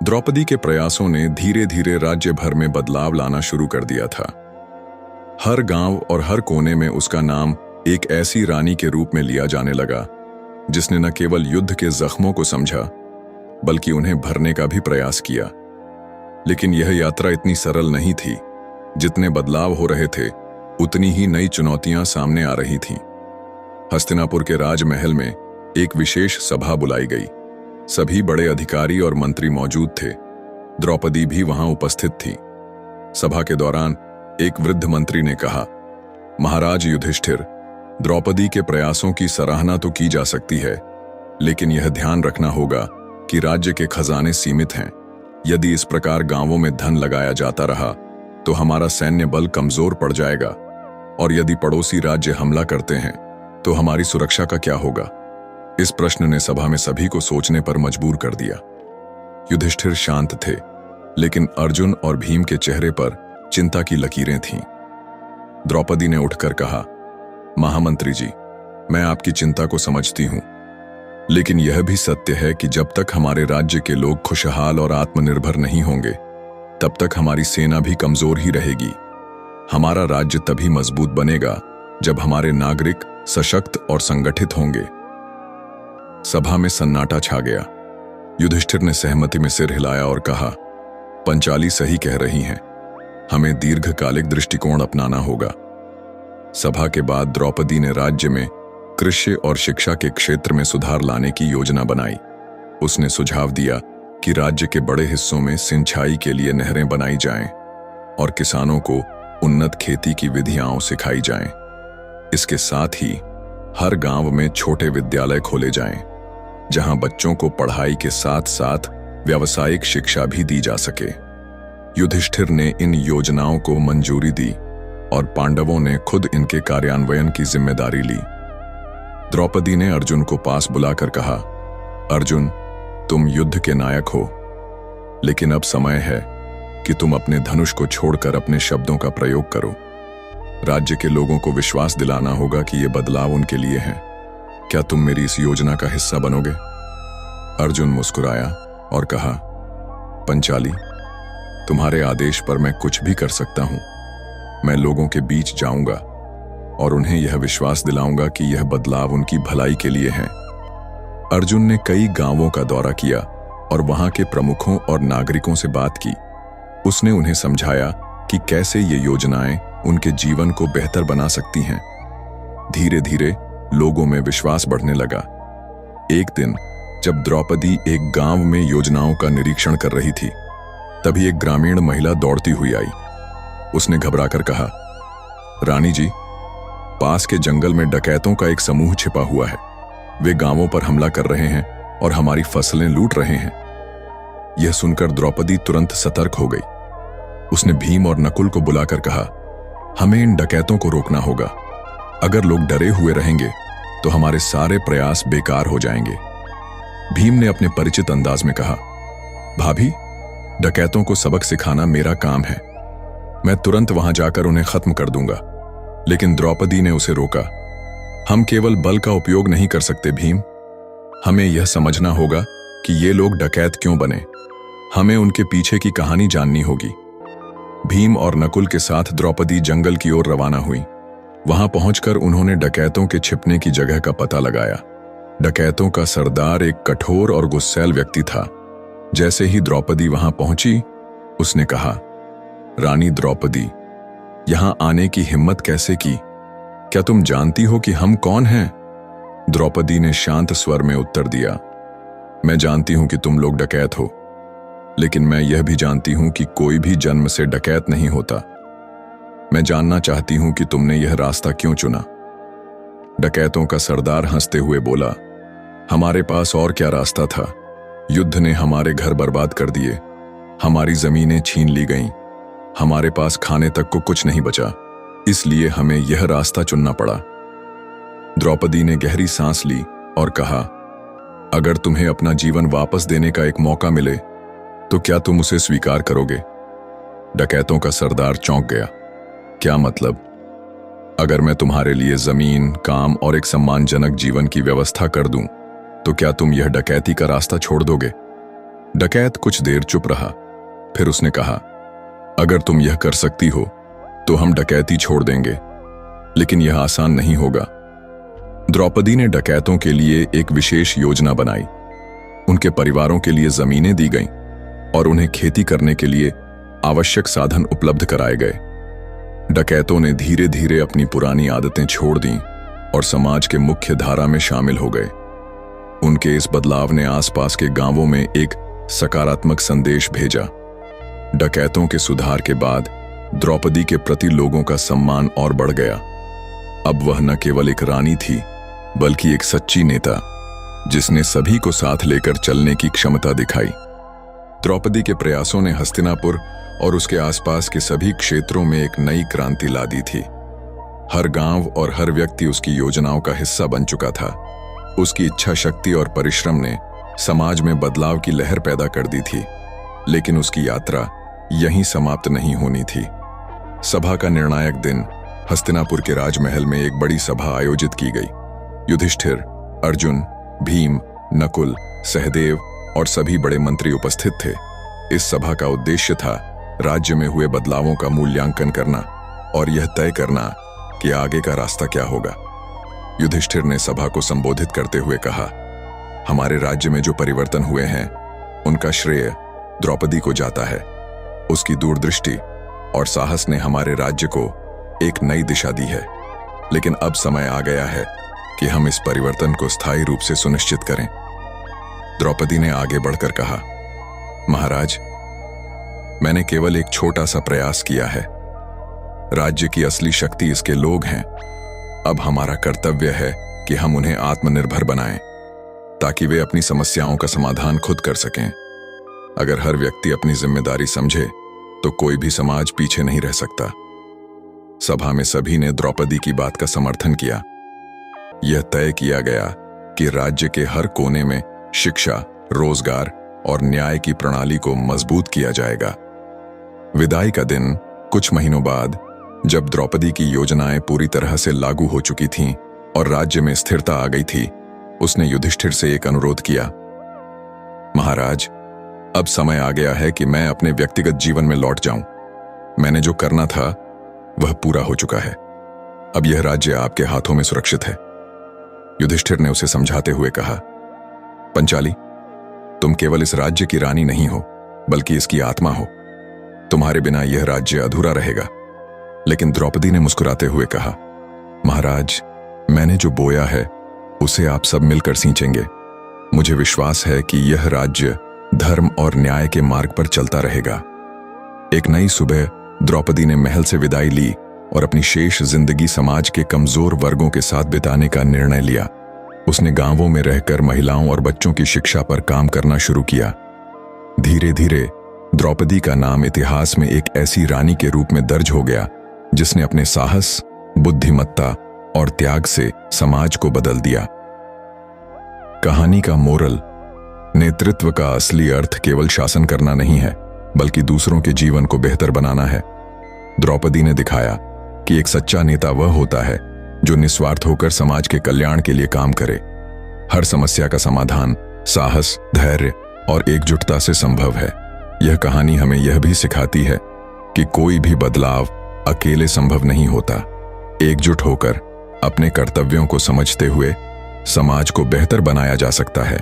द्रौपदी के प्रयासों ने धीरे धीरे राज्य भर में बदलाव लाना शुरू कर दिया था। हर गांव और हर कोने में उसका नाम एक ऐसी रानी के रूप में लिया जाने लगा जिसने न केवल युद्ध के जख्मों को समझा बल्कि उन्हें भरने का भी प्रयास किया। लेकिन यह यात्रा इतनी सरल नहीं थी। जितने बदलाव हो रहे थे उतनी ही नई चुनौतियां सामने आ रही थीं। हस्तिनापुर के राजमहल में एक विशेष सभा बुलाई गई। सभी बड़े अधिकारी और मंत्री मौजूद थे। द्रौपदी भी वहां उपस्थित थी। सभा के दौरान एक वृद्ध मंत्री ने कहा, महाराज युधिष्ठिर, द्रौपदी के प्रयासों की सराहना तो की जा सकती है, लेकिन यह ध्यान रखना होगा कि राज्य के खजाने सीमित हैं। यदि इस प्रकार गांवों में धन लगाया जाता रहा तो हमारा सैन्य बल कमजोर पड़ जाएगा, और यदि पड़ोसी राज्य हमला करते हैं तो हमारी सुरक्षा का क्या होगा? इस प्रश्न ने सभा में सभी को सोचने पर मजबूर कर दिया। युधिष्ठिर शांत थे, लेकिन अर्जुन और भीम के चेहरे पर चिंता की लकीरें थीं। द्रौपदी ने उठकर कहा, महामंत्री जी, मैं आपकी चिंता को समझती हूं, लेकिन यह भी सत्य है कि जब तक हमारे राज्य के लोग खुशहाल और आत्मनिर्भर नहीं होंगे तब तक हमारी सेना भी कमजोर ही रहेगी। हमारा राज्य तभी मजबूत बनेगा जब हमारे नागरिक सशक्त और संगठित होंगे। सभा में सन्नाटा छा गया। युधिष्ठिर ने सहमति में सिर हिलाया और कहा, पंचाली सही कह रही हैं, हमें दीर्घकालिक दृष्टिकोण अपनाना होगा। सभा के बाद द्रौपदी ने राज्य में कृषि और शिक्षा के क्षेत्र में सुधार लाने की योजना बनाई। उसने सुझाव दिया कि राज्य के बड़े हिस्सों में सिंचाई के लिए नहरें बनाई जाएं और किसानों को उन्नत खेती की विधियां सिखाई जाएं। इसके साथ ही हर गांव में छोटे विद्यालय खोले जाएं, जहां बच्चों को पढ़ाई के साथ साथ व्यावसायिक शिक्षा भी दी जा सके। युधिष्ठिर ने इन योजनाओं को मंजूरी दी और पांडवों ने खुद इनके कार्यान्वयन की जिम्मेदारी ली। द्रौपदी ने अर्जुन को पास बुलाकर कहा, अर्जुन, तुम युद्ध के नायक हो, लेकिन अब समय है कि तुम अपने धनुष को छोड़कर अपने शब्दों का प्रयोग करो। राज्य के लोगों को विश्वास दिलाना होगा कि ये बदलाव उनके लिए हैं। क्या तुम मेरी इस योजना का हिस्सा बनोगे? अर्जुन मुस्कुराया और कहा, पंचाली, तुम्हारे आदेश पर मैं कुछ भी कर सकता हूं। मैं लोगों के बीच जाऊंगा और उन्हें यह विश्वास दिलाऊंगा कि यह बदलाव उनकी भलाई के लिए है। अर्जुन ने कई गांवों का दौरा किया और वहां के प्रमुखों और नागरिकों से बात की। उसने उन्हें समझाया कि कैसे ये योजनाएं उनके जीवन को बेहतर बना सकती हैं। धीरे धीरे लोगों में विश्वास बढ़ने लगा। एक दिन जब द्रौपदी एक गांव में योजनाओं का निरीक्षण कर रही थी, तभी एक ग्रामीण महिला दौड़ती हुई आई। उसने घबराकर कहा, रानी जी, पास के जंगल में डकैतों का एक समूह छिपा हुआ है। वे गांवों पर हमला कर रहे हैं और हमारी फसलें लूट रहे हैं। यह सुनकर द्रौपदी तुरंत सतर्क हो गई। उसने भीम और नकुल को बुलाकर कहा, हमें इन डकैतों को रोकना होगा। अगर लोग डरे हुए रहेंगे तो हमारे सारे प्रयास बेकार हो जाएंगे। भीम ने अपने परिचित अंदाज में कहा, भाभी, डकैतों को सबक सिखाना मेरा काम है। मैं तुरंत वहां जाकर उन्हें खत्म कर दूंगा। लेकिन द्रौपदी ने उसे रोका। हम केवल बल का उपयोग नहीं कर सकते भीम। हमें यह समझना होगा कि ये लोग डकैत क्यों बने। हमें उनके पीछे की कहानी जाननी होगी। भीम और नकुल के साथ द्रौपदी जंगल की ओर रवाना हुई। वहां पहुंचकर उन्होंने डकैतों के छिपने की जगह का पता लगाया। डकैतों का सरदार एक कठोर और गुस्सैल व्यक्ति था। जैसे ही द्रौपदी वहां पहुंची, उसने कहा, रानी द्रौपदी, यहां आने की हिम्मत कैसे की? क्या तुम जानती हो कि हम कौन हैं? द्रौपदी ने शांत स्वर में उत्तर दिया, मैं जानती हूं कि तुम लोग डकैत हो, लेकिन मैं यह भी जानती हूं कि कोई भी जन्म से डकैत नहीं होता। मैं जानना चाहती हूं कि तुमने यह रास्ता क्यों चुना। डकैतों का सरदार हंसते हुए बोला, हमारे पास और क्या रास्ता था? युद्ध ने हमारे घर बर्बाद कर दिए, हमारी जमीनें छीन ली गईं, हमारे पास खाने तक को कुछ नहीं बचा, इसलिए हमें यह रास्ता चुनना पड़ा। द्रौपदी ने गहरी सांस ली और कहा, अगर तुम्हें अपना जीवन वापस देने का एक मौका मिले तो क्या तुम उसे स्वीकार करोगे? डकैतों का सरदार चौंक गया। क्या मतलब? अगर मैं तुम्हारे लिए जमीन, काम और एक सम्मानजनक जीवन की व्यवस्था कर दूं, तो क्या तुम यह डकैती का रास्ता छोड़ दोगे? डकैत कुछ देर चुप रहा, फिर उसने कहा, अगर तुम यह कर सकती हो तो हम डकैती छोड़ देंगे, लेकिन यह आसान नहीं होगा। द्रौपदी ने डकैतों के लिए एक विशेष योजना बनाई। उनके परिवारों के लिए जमीनें दी गईं और उन्हें खेती करने के लिए आवश्यक साधन उपलब्ध कराए गए। डकैतों ने धीरे धीरे अपनी पुरानी आदतें छोड़ दीं और समाज के मुख्य धारा में शामिल हो गए। उनके इस बदलाव ने आसपास के गांवों में एक सकारात्मक संदेश भेजा। डकैतों के सुधार के बाद द्रौपदी के प्रति लोगों का सम्मान और बढ़ गया। अब वह न केवल एक रानी थी, बल्कि एक सच्ची नेता, जिसने सभी को साथ लेकर चलने की क्षमता दिखाई। द्रौपदी के प्रयासों ने हस्तिनापुर और उसके आसपास के सभी क्षेत्रों में एक नई क्रांति ला दी थी। हर गांव और हर व्यक्ति उसकी योजनाओं का हिस्सा बन चुका था। उसकी इच्छा शक्ति और परिश्रम ने समाज में बदलाव की लहर पैदा कर दी थी। लेकिन उसकी यात्रा यहीं समाप्त नहीं होनी थी। सभा का निर्णायक दिन हस्तिनापुर के राजमहल में एक बड़ी सभा आयोजित की गई। युधिष्ठिर, अर्जुन, भीम, नकुल, सहदेव और सभी बड़े मंत्री उपस्थित थे। इस सभा का उद्देश्य था राज्य में हुए बदलावों का मूल्यांकन करना और यह तय करना कि आगे का रास्ता क्या होगा। युधिष्ठिर ने सभा को संबोधित करते हुए कहा, हमारे राज्य में जो परिवर्तन हुए हैं उनका श्रेय द्रौपदी को जाता है। उसकी दूरदृष्टि और साहस ने हमारे राज्य को एक नई दिशा दी है। लेकिन अब समय आ गया है कि हम इस परिवर्तन को स्थायी रूप से सुनिश्चित करें। द्रौपदी ने आगे बढ़कर कहा, महाराज, मैंने केवल एक छोटा सा प्रयास किया है। राज्य की असली शक्ति इसके लोग हैं। अब हमारा कर्तव्य है कि हम उन्हें आत्मनिर्भर बनाएं, ताकि वे अपनी समस्याओं का समाधान खुद कर सकें। अगर हर व्यक्ति अपनी जिम्मेदारी समझे तो कोई भी समाज पीछे नहीं रह सकता। सभा में सभी ने द्रौपदी की बात का समर्थन किया। यह तय किया गया कि राज्य के हर कोने में शिक्षा, रोजगार और न्याय की प्रणाली को मजबूत किया जाएगा। विदाई का दिन कुछ महीनों बाद, जब द्रौपदी की योजनाएं पूरी तरह से लागू हो चुकी थीं और राज्य में स्थिरता आ गई थी, उसने युधिष्ठिर से एक अनुरोध किया, महाराज, अब समय आ गया है कि मैं अपने व्यक्तिगत जीवन में लौट जाऊं। मैंने जो करना था वह पूरा हो चुका है। अब यह राज्य आपके हाथों में सुरक्षित है। युधिष्ठिर ने उसे समझाते हुए कहा, पंचाली, तुम केवल इस राज्य की रानी नहीं हो, बल्कि इसकी आत्मा हो। तुम्हारे बिना यह राज्य अधूरा रहेगा। लेकिन द्रौपदी ने मुस्कुराते हुए कहा, महाराज, मैंने जो बोया है उसे आप सब मिलकर सींचेंगे। मुझे विश्वास है कि यह राज्य धर्म और न्याय के मार्ग पर चलता रहेगा। एक नई सुबह द्रौपदी ने महल से विदाई ली और अपनी शेष जिंदगी समाज के कमजोर वर्गों के साथ बिताने का निर्णय लिया। उसने गांवों में रहकर महिलाओं और बच्चों की शिक्षा पर काम करना शुरू किया। धीरे धीरे द्रौपदी का नाम इतिहास में एक ऐसी रानी के रूप में दर्ज हो गया जिसने अपने साहस, बुद्धिमत्ता और त्याग से समाज को बदल दिया। कहानी का मोरल: नेतृत्व का असली अर्थ केवल शासन करना नहीं है, बल्कि दूसरों के जीवन को बेहतर बनाना है। द्रौपदी ने दिखाया कि एक सच्चा नेता वह होता है जो निस्वार्थ होकर समाज के कल्याण के लिए काम करे। हर समस्या का समाधान साहस, धैर्य और एकजुटता से संभव है। यह कहानी हमें यह भी सिखाती है कि कोई भी बदलाव अकेले संभव नहीं होता। एकजुट होकर अपने कर्तव्यों को समझते हुए समाज को बेहतर बनाया जा सकता है।